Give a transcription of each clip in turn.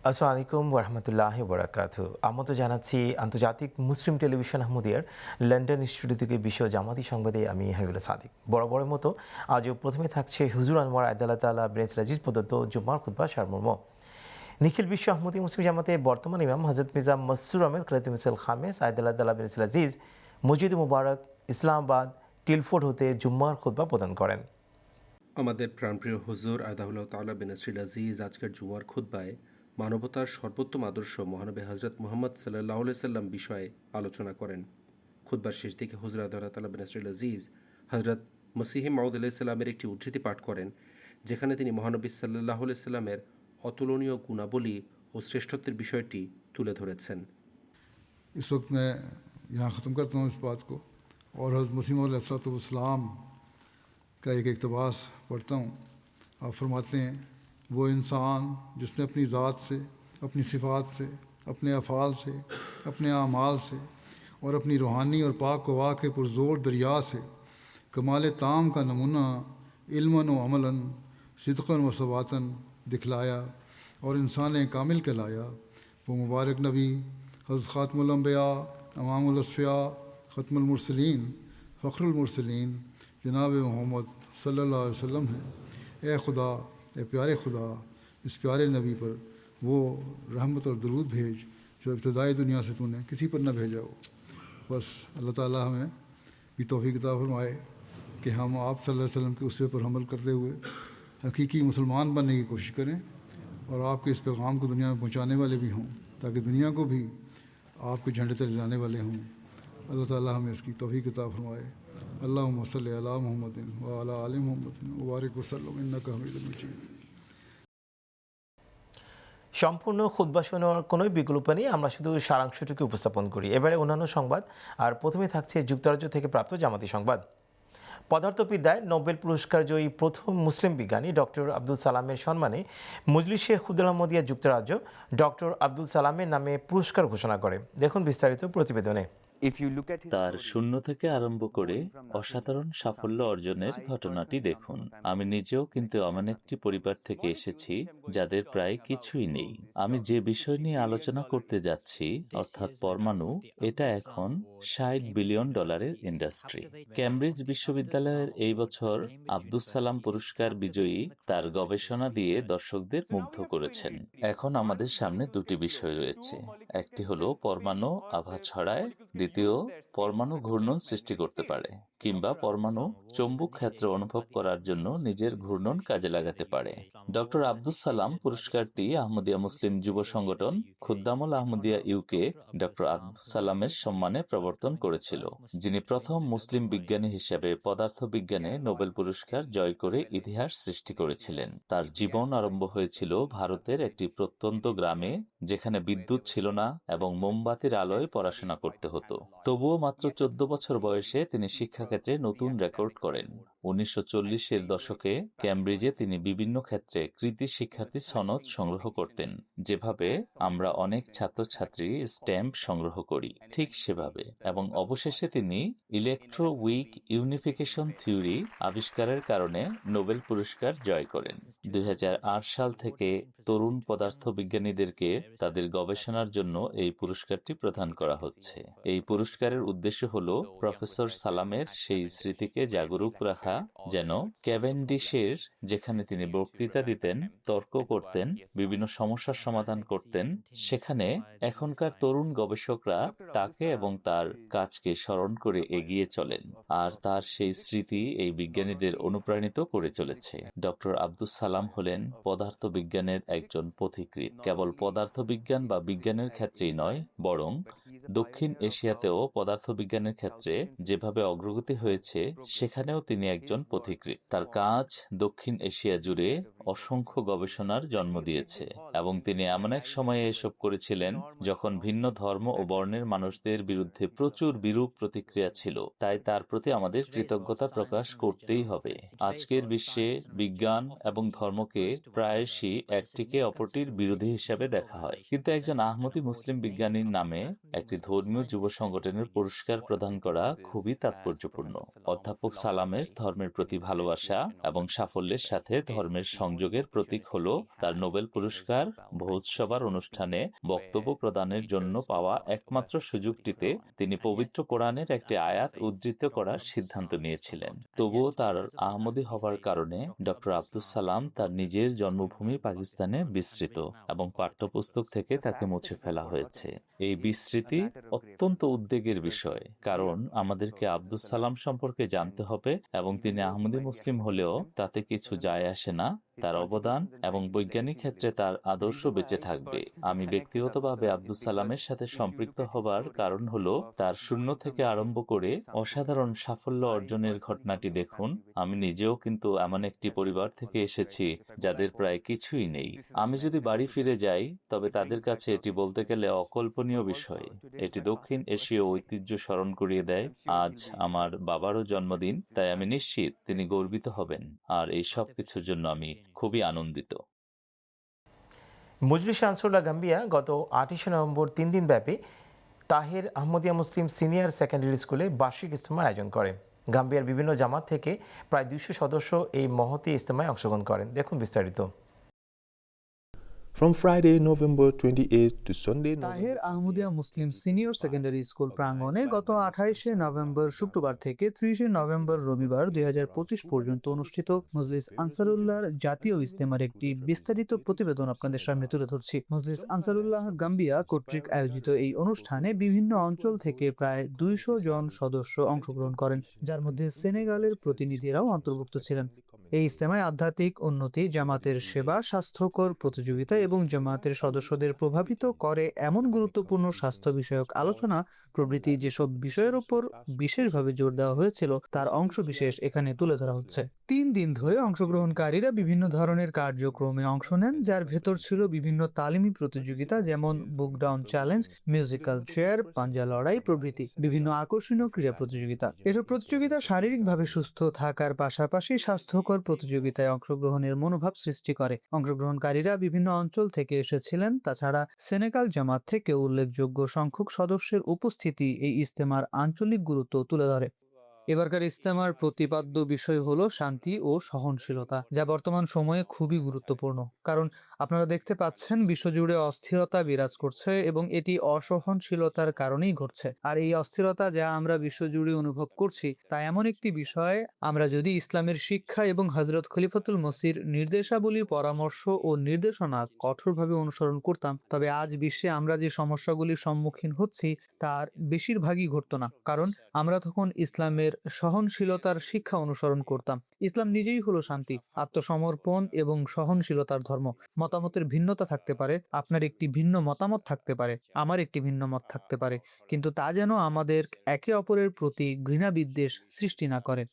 আসসালামু আলাইকুম ওরহমতুল্লাহি ওবরাকাতু। আমন্ত্রণ জানাচ্ছি আন্তর্জাতিক মুসলিম টেলিভিশন আহমদিয়ার লন্ডন স্টুডিও থেকে বিশ্ব জামাতি সংবাদে আমি হাবিবুল্লাহ সাদিক। বরাবরের মতো আজও প্রথমে থাকছে হুজুর আনোয়ার আদাল্লাহ তাআলা বেরেঞ্চ আজিজ প্রদত্ত জুম্মার খুতবা সারমর্ম। নিখিল বিশ্ব আহমদী মুসলিম জামাতে বর্তমান ইমাম হযরত মির্জা মসরুর আহমেদ খালিদ মিসাইল খামেস আদাল্লাহ তাআলা বেরেঞ্চ আজিজ মসজিদ মুবারক ইসলামাবাদ টিলফোর্ড হতে জুম্মার খুতবা প্রদান করেন। আমাদের প্রাণপ্রিয় হুজুর আদাহুল্লাহ তাআলা বিন নাসরিল আজিজ আজকের জুমার খুতবায় মানবতার সর্বোত্তম আদর্শ মহানবী হজরত মুহাম্মদ সাল্লাল্লাহু আলাইহি সাল্লাম বিষয়ে আলোচনা করেন। খুতবার শেষ দিকে হুজুর আদাহুল্লাহ তাআলা বিন নাসরিল আজিজ হজরত মসিহ মাউদ আলাইহিস সালামের একটি উদ্ধৃতি পাঠ করেন, যেখানে তিনি মহানবী সাল্লাল্লাহু আলাইহি সাল্লামের অতুলনীয় গুণাবলী ও শ্রেষ্ঠত্বের বিষয়টি তুলে ধরেছেন। इस वक्त मैं यहाँ ख़त्म करता हूँ इस बात को और हज़रत मसीह मौद अलैहिस्सलाम का एक इक़्तिबास पढ़ता हूँ। आप फरमाते हैं, वो इंसान जिसने अपनी ज़ात से, अपनी सिफ़ात से, अपने अफ़ाल से, अपने आमाल से और अपनी रूहानी और पाक वा के पुरज़ोर दरिया से कमाल ताम का नमूना इल्मन व अमलन सिद्क़न व सवातन दिखलाया और इंसान कामिल कहलाया, वो मुबारक नबी हज़रत ख़ातमुल अंबिया इमामुल अस्फ़िया ख़त्मुल मुरसलीन फ़ख्रुल मुरसलीन जनाब मोहम्मद सल्लल्लाहु अलैहि वसल्लम हैं। ए खुदा, ए प्यारे खुदा, इस प्यारे नबी पर वो रहमत और दरूद भेज जो इब्तदाई दुनिया से तूने किसी पर न भेजा हो। बस अल्लाह ताला हमें भी तौफ़ीक़ अता फ़रमाए कि हम आप सल्लल्लाहु अलैहि वसल्लम के उसवे पर अमल करते हुए हकीकी मुसलमान बनने की कोशिश करें और आपके इस पैगाम को दुनिया में पहुँचाने वाले भी हों, ताकि दुनिया को भी आपके झंडे तले लाने वाले हों। अल्लाह ताला हमें इसकी तौफ़ीक़ अता फ़रमाए। अल्लाहुम्मा सल्लि अला मुहम्मदिन व अला आलि मुहम्मदिन व बारिक वसल्लम इन्नका हमीदुम मजीद। সম্পূর্ণ খুতবা শোনার কোনো বিকল্প নেই, আমরা শুধু সারাংশটুকু উপস্থাপন করি। এবারে অন্যান্য সংবাদ, আর প্রথমে থাকছে যুক্তরাজ্য থেকে প্রাপ্ত জামাতি সংবাদ। পদার্থবিদ্যায় নোবেল পুরস্কার জয়ী প্রথম মুসলিম বিজ্ঞানী ডক্টর আব্দুল সালামের সম্মানে মজলিসে খুদুল আহমদিয়া যুক্তরাজ্য ডক্টর আব্দুল সালামের নামে পুরস্কার ঘোষণা করে। দেখুন বিস্তারিত প্রতিবেদনে। তার শূন্য থেকে আরম্ভ করে অসাধারণ সাফল্য অর্জনের ঘটনাটি দেখুন। আমি নিজেও কিন্তু এমন একটি পরিবার থেকে এসেছি যাদের প্রায় কিছুই নেই। আমি যে বিষয় নিয়ে আলোচনা করতে যাচ্ছি, অর্থাৎ পরমাণু, এটা এখন $60 বিলিয়ন ইন্ডাস্ট্রি। ক্যামব্রিজ বিশ্ববিদ্যালয়ের এই বছর আব্দুস সালাম পুরস্কার বিজয়ী তার গবেষণা দিয়ে দর্শকদের মুগ্ধ করেছেন। এখন আমাদের সামনে দুটি বিষয় রয়েছে। একটি হলো পরমাণু আভা ছড়ায়, দ্বিতীয় পরমাণু ঘূর্ণন সৃষ্টি করতে পারে, কিংবা পরমাণু চৌম্বক ক্ষেত্র অনুভব করার জন্য নিজের ঘূর্ণন কাজে লাগাতে পারে। ডক্টর আব্দুস সালাম পুরস্কারটি আহমদিয়া মুসলিম যুব সংগঠন খুদ্দামুল আহমদিয়া ইউকে ডক্টর আব্দুস সালামের সম্মানে প্রবর্তন করেছিল, যিনি প্রথম মুসলিম বিজ্ঞানী হিসেবে পদার্থবিজ্ঞানে নোবেল পুরস্কার জয় করে ইতিহাস সৃষ্টি করেছিলেন। তার জীবন আরম্ভ হয়েছিল ভারতের একটি প্রত্যন্ত গ্রামে, যেখানে বিদ্যুৎ ছিল না এবং মোমবাতির আলোয় পড়াশোনা করতে হতো। তবুও মাত্র 14 বছর বয়সে তিনি শিক্ষাক্ষেত্রে নতুন রেকর্ড করেন। 1940-এর দশকে ক্যামব্রিজে তিনি বিভিন্ন ক্ষেত্রে কৃতি শিক্ষার্থী সনদ সংগ্রহ করতেন, যেভাবে আমরা অনেক ছাত্রছাত্রী স্ট্যাম্প সংগ্রহ করি, ঠিক সেভাবে। এবং অবশেষে তিনি ইলেকট্রোউইক ইউনিফিকেশন থিওরি আবিষ্কারের কারণে নোবেল পুরস্কার জয় করেন। 2008 সাল থেকে তরুণ পদার্থবিজ্ঞানীদেরকে তাদের গবেষণার জন্য এই পুরস্কারটি প্রদান করা হচ্ছে। এই পুরস্কারের উদ্দেশ্য হল প্রফেসর সালামের সেই স্মৃতিকে জাগরুক রাখা, যেন ক্যাভেন্ডিশের যেখানে তিনি বক্তৃতা দিতেন, তর্ক করতেন, বিভিন্ন সমস্যার সমাধান করতেন, সেখানে এখনকার তরুণ গবেষকরা তাকে এবং তার কাজকে স্মরণ করে এগিয়ে চলেন, আর তার সেই স্মৃতি এই বিজ্ঞানীদের অনুপ্রাণিত করে চলেছে। ডক্টর আব্দুস সালাম হলেন পদার্থবিজ্ঞানের একজন পথিকৃৎ। কেবল পদার্থবিজ্ঞান বা বিজ্ঞানের ক্ষেত্রেই নয়, বরং দক্ষিণ এশিয়াতেও পদার্থবিজ্ঞানের ক্ষেত্রে যেভাবে অগ্রগতি হয়েছে, সেখানেও তিনি একজন পথিকৃৎ। তার কাজ দক্ষিণ এশিয়া জুড়ে অসংখ্য গবেষণার জন্ম দিয়েছে, এবং তিনি এমন এক সময়ে এসব করেছিলেন যখন ভিন্ন ধর্ম ও বর্ণের মানুষদের বিরুদ্ধে প্রচুর বিরূপ প্রতিক্রিয়া ছিল। তাই তার প্রতি আমাদের কৃতজ্ঞতা প্রকাশ করতেই হবে। আজকের বিশ্বে বিজ্ঞান এবং ধর্মকে প্রায়শই একটিকে অপরটির বিরোধী হিসেবে দেখা হয়, কিন্তু একজন আহমদী মুসলিম বিজ্ঞানীর নামে একটি ধর্মীয় যুব সংগঠনের পুরস্কার প্রদান করা খুবই তাৎপর্যপূর্ণ। অধ্যাপক সালামের ধর্মের প্রতি ভালোবাসা এবং সাফল্যের সাথে ধর্মের সঙ্গে সংযোগের প্রতীক হল তার নোবেল পুরস্কার ভোজসভার অনুষ্ঠানে বক্তব্য প্রদানের জন্য পাওয়া একমাত্র সুযোগটিতে তিনি পবিত্র কোরআনের একটি আয়াত উদ্ধৃত করার সিদ্ধান্ত নিয়েছিলেন। তবুও তার আহমদী হওয়ার কারণে ডক্টর আব্দুস সালাম তার নিজের জন্মভূমি পাকিস্তানে বিস্মৃত এবং পাঠ্যপুস্তক থেকে তাকে মুছে ফেলা হয়েছে। এই বিস্মৃতি অত্যন্ত উদ্বেগের বিষয়, কারণ আমাদেরকে আব্দুস সালাম সম্পর্কে জানতে হবে এবং তিনি আহমদী মুসলিম হলেও তাতে কিছু যায় আসে না। তার অবদান এবং বৈজ্ঞানিক ক্ষেত্রে তার আদর্শ বেঁচে থাকবে। আমি ব্যক্তিগতভাবে আব্দুস সালামের সাথে সম্পৃক্ত হবার কারণ হলো তার শূন্য থেকে আরম্ভ করে অসাধারণ সাফল্য অর্জনের ঘটনাটি দেখুন। আমি নিজেও কিন্তু এমন একটি পরিবার থেকে এসেছি যাদের প্রায় কিছুই নেই। আমি যদি বাড়ি ফিরে যাই তবে তাদের কাছে এটি বলতে গেলে অকল্পনীয় বিষয়। এটি দক্ষিণ এশীয় ঐতিহ্য স্মরণ করিয়ে দেয়। আজ আমার বাবারও জন্মদিন, তাই আমি নিশ্চিত তিনি গর্বিত হবেন, আর এই সব কিছুর জন্য আমি খুবই আনন্দিত। মজলিস আনসারুল্লাহ গাম্বিয়া গত 28 নভেম্বর 3 দিন ব্যাপী তাহের আহমদিয়া মুসলিম সিনিয়র সেকেন্ডারি স্কুলে বার্ষিক ইজতেমার আয়োজন করে। গাম্বিয়ার বিভিন্ন জামাত থেকে প্রায় 200 সদস্য এই মহতী ইজতেমায় অংশগ্রহণ করেন। দেখুন বিস্তারিত। From Friday, November 28 to Sunday, Taher Ahmadiyya Muslim senior secondary school প্রাঙ্গণে গত 28শে নভেম্বর শুক্রবার থেকে 30শে নভেম্বর রবিবার 2025 পর্যন্ত অনুষ্ঠিত মজলিস আনসারুল্লাহর জাতীয় ইজতেমার একটি বিস্তারিত প্রতিবেদন আপনাদের সামনে তুলে ধরছি। মজলিস আনসারুল্লাহ গাম্বিয়া কর্তৃক আয়োজিত এই অনুষ্ঠানে বিভিন্ন অঞ্চল থেকে প্রায় 200 জন সদস্য অংশগ্রহণ করেন, যার মধ্যে সেনেগালের প্রতিনিধিরাও অন্তর্ভুক্ত ছিলেন। এই ইজতেমায় আধ্যাত্মিক উন্নতি, জামাতের সেবা, স্বাস্থ্যকর প্রতিযোগিতা এবং জামাতের সদস্যদের প্রভাবিত করে এমন গুরুত্বপূর্ণ স্বাস্থ্য বিষয়ক আলোচনা প্রভৃতি যেসব বিষয়ের উপর বিশেষভাবে জোর দেওয়া হয়েছিল তার অংশ বিশেষ এখানে তুলে ধরা হচ্ছে। 3 দিন ধরে অংশগ্রহণকারীরা বিভিন্ন ধরনের কার্যক্রমে অংশ নেন, যার ভেতর ছিল বিভিন্ন তালিমি প্রতিযোগিতা যেমন বুক ডাউন চ্যালেঞ্জ, মিউজিক্যাল চেয়ার, পাঞ্জা লড়াই প্রভৃতি, বিভিন্ন আকর্ষণীয় ক্রীড়া প্রতিযোগিতা। এসব প্রতিযোগিতা শারীরিকভাবে সুস্থ থাকার পাশাপাশি স্বাস্থ্যকর প্রতিযোগিতায় অংশগ্রহণের মনোভাব সৃষ্টি করে। অংশগ্রহণকারীরা বিভিন্ন অঞ্চল থেকে এসেছিলেন। তাছাড়া সেনেগাল জামাত থেকে উল্লেখযোগ্য সংখ্যক সদস্যের উপস্থিতি এই ইজতেমার আঞ্চলিক গুরুত্ব তুলে ধরে। এবারকার ইজতেমার প্রতিপাদ্য বিষয় হলো শান্তি ও সহনশীলতা, যা বর্তমান সময়ে খুবই গুরুত্বপূর্ণ। কারণ আপনারা দেখতে পাচ্ছেন বিশ্বজুড়ে অস্থিরতা বিরাজ করছে এবং এটি অসহনশীলতার কারণেই ঘটছে। আর এই অস্থিরতা যা আমরা বিশ্বজুড়ে অনুভব করছি তা এমন একটি বিষয়, আমরা যদি ইসলামের শিক্ষা এবং হযরত খলিফাতুল মসির নির্দেশাবলী, পরামর্শ ও নির্দেশনা কঠোরভাবে অনুসরণ করতাম, তবে আজ বিশ্বে আমরা যে সমস্যাগুলির সম্মুখীন হচ্ছি তার বেশিরভাগই ঘটতো না। কারণ আমরা তখন ইসলামের সহনশীলতার শিক্ষা অনুসরণ করতাম। ইসলাম নিজেই হলো শান্তি, আত্মসমর্পণ এবং সহনশীলতার ধর্ম। মতামতের ভিন্নতা থাকতে পারে, আপনার একটি ভিন্ন মতামত থাকতে পারে, আমার একটি ভিন্ন মত থাকতে পারে, কিন্তু তা যেন আমাদের একে অপরের প্রতি ঘৃণা বিদ্বেষ সৃষ্টি না করে।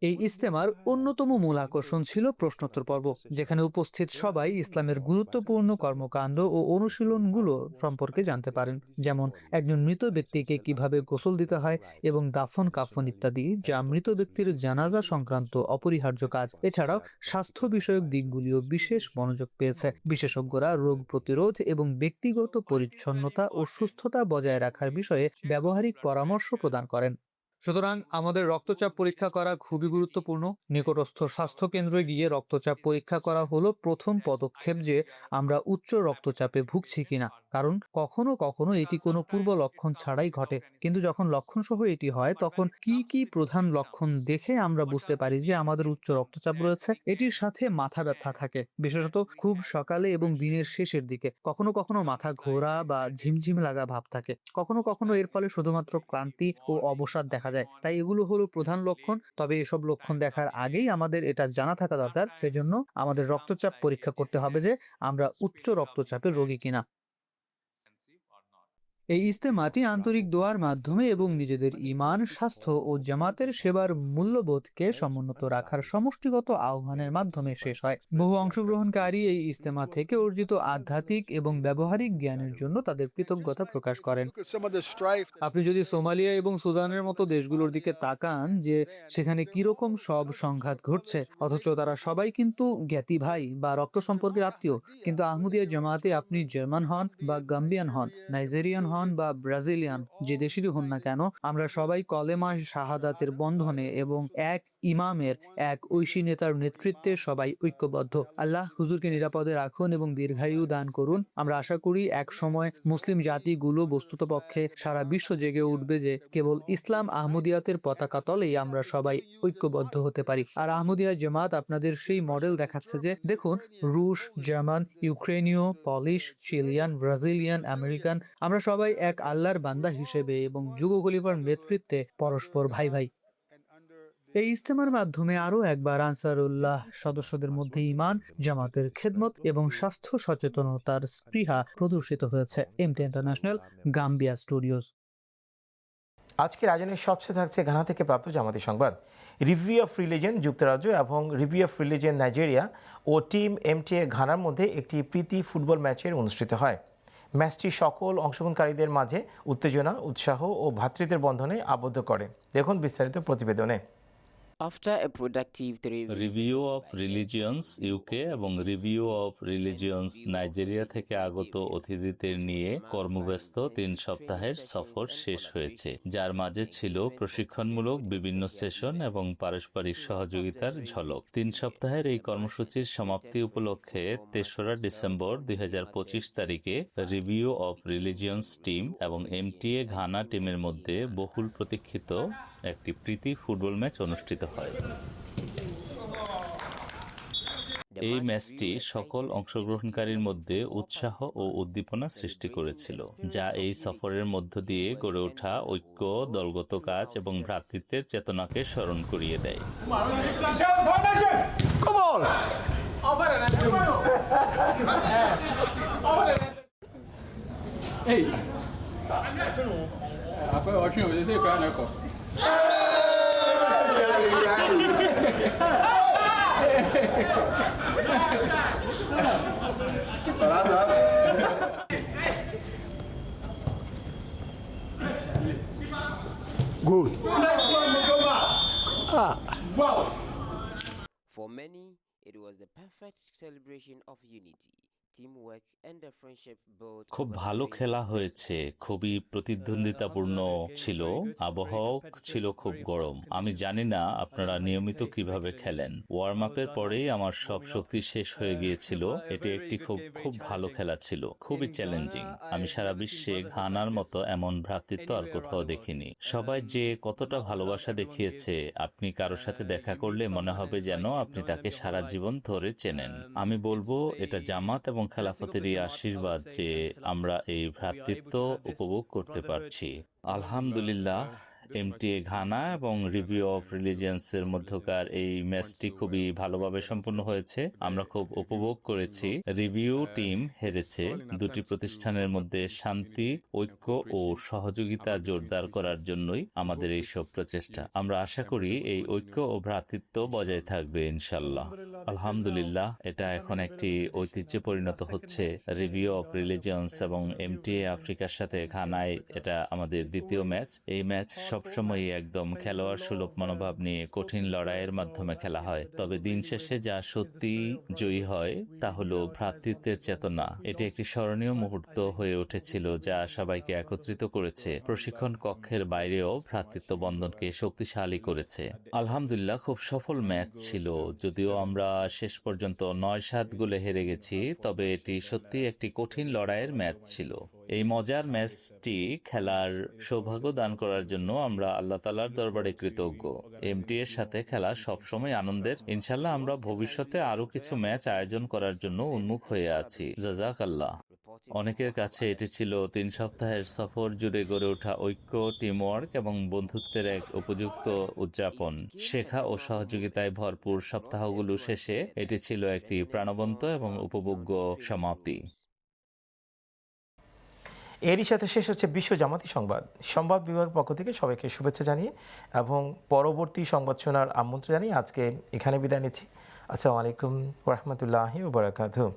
এই ইজতেমার অন্যতম মূল আকর্ষণ ছিল প্রশ্নোত্তর পর্ব, যেখানে উপস্থিত সবাই ইসলামের গুরুত্বপূর্ণ কর্মকাণ্ড ও অনুশীলনগুলো সম্পর্কে জানতে পারেন, যেমন একজন মৃত ব্যক্তিকে কিভাবে গোসল দিতে হয় এবং দাফন কাফন ইত্যাদি, যা মৃত ব্যক্তির জানাজা সংক্রান্ত অপরিহার্য কাজ। এছাড়াও স্বাস্থ্য বিষয়ক দিকগুলিও বিশেষ মনোযোগ পেয়েছে। বিশেষজ্ঞরা রোগ প্রতিরোধ এবং ব্যক্তিগত পরিচ্ছন্নতা ও সুস্থতা বজায় রাখার বিষয়ে ব্যবহারিক পরামর্শ প্রদান করেন। সুতরাং আমাদের রক্তচাপ পরীক্ষা করা খুবই গুরুত্বপূর্ণ। নিকটস্থ স্বাস্থ্য কেন্দ্রে গিয়ে রক্তচাপ পরীক্ষা করা হলো প্রথম পদক্ষেপ যে আমরা উচ্চ রক্তচাপে ভুগছি কিনা। কারণ কখনো কখনো এটি কোনো পূর্ব লক্ষণ ছাড়াই ঘটে, কিন্তু যখন লক্ষণ সহ এটি হয় তখন কি কি প্রধান লক্ষণ দেখে আমরা বুঝতে পারি যে আমাদের উচ্চ রক্তচাপ রয়েছে। এটির সাথে মাথা ব্যথা থাকে, বিশেষত খুব সকালে এবং দিনের শেষের দিকে। কখনো কখনো মাথা ঘোরা বা ঝিমঝিম লাগা ভাব থাকে। কখনো কখনো এর ফলে শুধুমাত্র ক্লান্তি ও অবসাদ দেখা যায়। তাই এগুলো হলো প্রধান লক্ষণ। তবে এসব লক্ষণ দেখার আগেই আমাদের এটা জানা থাকা দরকার, সেজন্য আমাদের রক্তচাপ পরীক্ষা করতে হবে যে আমরা উচ্চ রক্তচাপের রোগী কিনা। এই ইজতেমাটি আন্তরিক দোয়ার মাধ্যমে এবং নিজেদের ঈমান, স্বাস্থ্য ও জামাতের সেবার মূল্যবোধকে সমুন্নত রাখার সমষ্টিগত আহ্বানের মাধ্যমে শেষ হয়। বহু অংশগ্রহণকারী এই ইজতেমা থেকে অর্জিত আধ্যাত্মিক এবং ব্যবহারিক জ্ঞানের জন্য তাদের কৃতজ্ঞতা প্রকাশ করেন। আপনি যদি সোমালিয়া এবং সুদানের মতো দেশগুলোর দিকে তাকান, যে সেখানে কিরকম সব সংঘাত ঘটছে, অথচ তারা সবাই কিন্তু জ্ঞাতি ভাই বা রক্ত সম্পর্কের আত্মীয়। কিন্তু আহমদিয়া জামাতে আপনি জার্মান হন বা গাম্বিয়ান হন, নাইজেরিয়ান হন বা ব্রাজিলিয়ান, যে দেশেরই হন না কেন, আমরা সবাই কলেমা শাহাদাতের বন্ধনে এবং এক ইমামের এক ঐশী নেতার নেতৃত্বে সবাই ঐক্যবদ্ধ। আল্লাহ হুজুরকে নিরাপদে রাখুন এবং দীর্ঘায়ু দান করুন। আমরা আশা করি এক সময় মুসলিম জাতিগুলো বস্তুতপক্ষে সারা বিশ্ব জেগে উঠবে যে কেবল ইসলাম আহমদিয়াতের পতাকা তলেই আমরা সবাই ঐক্যবদ্ধ হতে পারি। আর আহমদিয়া জামাত আপনাদের সেই মডেল দেখাচ্ছে যে দেখুন, রুশ, জার্মান, ইউক্রেনীয়, পলিশ, চিলিয়ান, ব্রাজিলিয়ান, আমেরিকান, আমরা সবাই এক আল্লাহর বান্দা হিসেবে এবং যুগ খলিফার নেতৃত্বে পরস্পর ভাই ভাই। এই ইজতেমার মাধ্যমে আরও একবার আনসারুল্লাহ সদস্যদের মধ্যে ঈমান, জামাতের খেদমত এবং স্বাস্থ্য সচেতনতার স্পৃহা প্রদর্শিত হয়েছে। MT international, Gambia studios. আজকের আয়োজনের সবচেয়ে থাকছে ঘানা থেকে প্রাপ্ত জামাতি সংবাদ। রিভিউ অফ রিলিজন যুক্তরাজ্য এবং রিভিউ অফ রিলিজন নাইজেরিয়া ও টিম এমটিএ ঘানার মধ্যে একটি প্রীতি ফুটবল ম্যাচের অনুষ্ঠিত হয়। ম্যাচটি সকল অংশগ্রহণকারীদের মাঝে উত্তেজনা, উৎসাহ ও ভ্রাতৃত্বের বন্ধনে আবদ্ধ করে। দেখুন বিস্তারিত প্রতিবেদনে। After a productive review of religions UK এবং রিভিউ অফ রিলিজিয়ন্স নাইজেরিয়া থেকে আগত অতিথিদের নিয়ে কর্মব্যস্ত 3 সপ্তাহের সফর শেষ হয়েছে, যার মাঝে ছিল প্রশিক্ষণমূলক বিভিন্ন সেশন এবং পারস্পরিক সহযোগিতার ঝলক। 3 সপ্তাহের এই কর্মসূচির সমাপ্তি উপলক্ষে 3রা ডিসেম্বর 2025 তারিখে রিভিউ অফ রিলিজিয়ন্স টিম এবং এমটিএ ঘানা টিমের মধ্যে বহুল প্রতীক্ষিত একটি প্রীতি ফুটবল ম্যাচ অনুষ্ঠিত হয়। এই ম্যাচটি সকল অংশগ্রহণকারীর মধ্যে উৎসাহ ও উদ্দীপনা সৃষ্টি করেছিল, যা এই সফরের মধ্য দিয়ে গড়ে ওঠা ঐক্য, দলগত কাজ এবং ভ্রাতৃত্বের চেতনাকে স্মরণ করিয়ে দেয়। Good. For many, it was the perfect celebration of unity, teamwork, and the friendship built. খুব over ভালো the খেলা years. হয়েছে, খুবই প্রতিদ্বন্দ্বিতাপূর্ণ ছিল, আবহাওয়াও ছিল খুব গরম। আমি জানি না আপনারা নিয়মিত কিভাবে খেলেন। ওয়ার্ম আপের পরেই আমার সব শক্তি শেষ হয়ে গিয়েছিল। এটি একটি খুব ভালো খেলা ছিল, খুবই চ্যালেঞ্জিং। আমি সারা বিশ্বে ঘানার মতো এমন ভ্রাতৃত্ব আর কোথাও দেখিনি। সবাই যে কতটা ভালোবাসা দেখিয়েছে, আপনি কারোর সাথে দেখা করলে মনে হবে যেন আপনি তাকে সারা জীবন ধরে চেনেন। আমি বলবো এটা জামাত এবং খেলাফতেরই আশীর্বাদ যে আমরা এই ভ্রাতৃত্ব উপভোগ করতে পারছি। আলহামদুলিল্লাহ, এমটিএ ঘানা এবং রিভিউ অফ রিলিজিয়ন্সের মধ্যকার এই ম্যাচটি খুবই ভালোভাবে সম্পন্ন হয়েছে। আমরা খুব উপভোগ করেছি। রিভিউ টিম হেরেছে। দুটি প্রতিষ্ঠানের মধ্যে শান্তি, ঐক্য ও সহযোগিতা জোরদার করার জন্যই আমাদের এই সব প্রচেষ্টা। আমরা আশা করি এই ঐক্য ও ভ্রাতৃত্ব বজায় থাকবে ইনশাল্লাহ। আলহামদুলিল্লাহ, এটা এখন একটি ঐতিহ্যে পরিণত হচ্ছে। রিভিউ অফ রিলিজিয়ন্স এবং এমটিএ আফ্রিকার সাথে ঘানায় এটা আমাদের দ্বিতীয় ম্যাচ। এই ম্যাচ সবসময়ই একদম খেলোয়াড় সুলভ মনোভাব নিয়ে কঠিন লড়াইয়ের মাধ্যমে খেলা হয়। তবে দিন শেষে যা সত্যি জয়ী হয় তা হলো ভ্রাতৃত্বের চেতনা। এটি একটি স্মরণীয় মুহূর্ত হয়ে উঠেছিল যা সবাইকে একত্রিত করেছে। প্রশিক্ষণ কক্ষের বাইরেও ভ্রাতৃত্ব বন্ধনকে শক্তিশালী করেছে। আলহামদুলিল্লাহ, খুব সফল ম্যাচ ছিল। যদিও আমরা শেষ পর্যন্ত 9-7 গোলে হেরে গেছি, তবে এটি সত্যি একটি কঠিন লড়াইয়ের ম্যাচ ছিল। এই মজার ম্যাচটি খেলার সৌভাগ্য দান করার জন্য আমরা আল্লাহ তাআলার দরবারে কৃতজ্ঞ। এমটি এর সাথে খেলা সবসময় আনন্দের। ইনশাল্লাহ আমরা ভবিষ্যতে আরো কিছু ম্যাচ আয়োজন করার জন্য উন্মুখ হয়ে আছি। জাযাকাল্লাহ। অনেকের কাছে এটি ছিল 3 সপ্তাহের সফর জুড়ে গড়ে ওঠা ঐক্য, টিমওয়ার্ক এবং বন্ধুত্বের এক উপযুক্ত উদযাপন। শেখা ও সহযোগিতায় ভরপুর সপ্তাহগুলো শেষে এটি ছিল একটি প্রাণবন্ত এবং উপভোগ্য সমাপ্তি। এরই সাথে শেষ হচ্ছে বিশ্ব জামাতি সংবাদ। সংবাদ বিভাগের পক্ষ থেকে সবাইকে শুভেচ্ছা জানিয়ে এবং পরবর্তী সংবাদ শোনার আমন্ত্রণ জানিয়ে আজকে এখানে বিদায় নিচ্ছি। আসসালামু আলাইকুম ওয়া রাহমাতুল্লাহি ওয়া বারাকাতুহু।